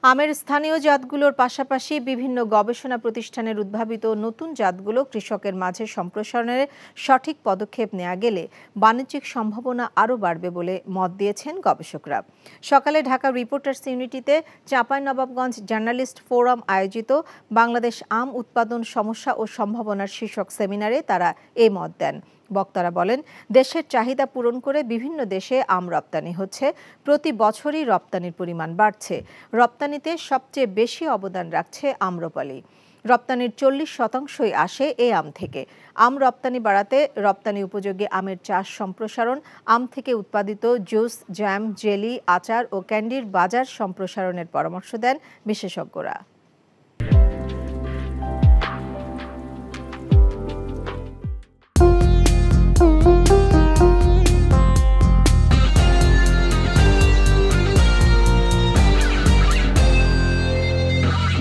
আমের স্থানীয় জাতগুলোর পাশাপাশি বিভিন্ন গবেষণা প্রতিষ্ঠানের উদ্ভাবিত নতুন জাতগুলো কৃষকের মাঝে সম্প্রসারণের সঠিক পদক্ষেপ নেওয়া গেলে বাণিজ্যিক সম্ভাবনা আরও বাড়বে বলে মত দিয়েছেন গবেষকরা। সকালে ঢাকা রিপোর্টার্স ইউনিটিতে চাঁপাইনবাবগঞ্জ জার্নালিস্ট ফোরাম আয়োজিত বাংলাদেশ আম উৎপাদন সমস্যা ও সম্ভাবনার শীর্ষক সেমিনারে তারা এই মত দেন। বক্তারা বলেন, দেশের চাহিদা পূরণ করে বিভিন্ন দেশে আম রপ্তানি হচ্ছে, প্রতি বছরই রপ্তানির পরিমাণ বাড়ছে। রপ্তানিতে সবচেয়ে বেশি অবদান রাখছে আম্রপালি। রপ্তানির 40% আসে এই আম থেকে। আম রপ্তানি বাড়াতে রপ্তানি উপযোগী আমের চাষ সম্প্রসারণ, আম থেকে উৎপাদিত জুস, জ্যাম, জেলি, আচার ও ক্যান্ডির বাজার সম্প্রসারণের পরামর্শ দেন বিশেষজ্ঞরা।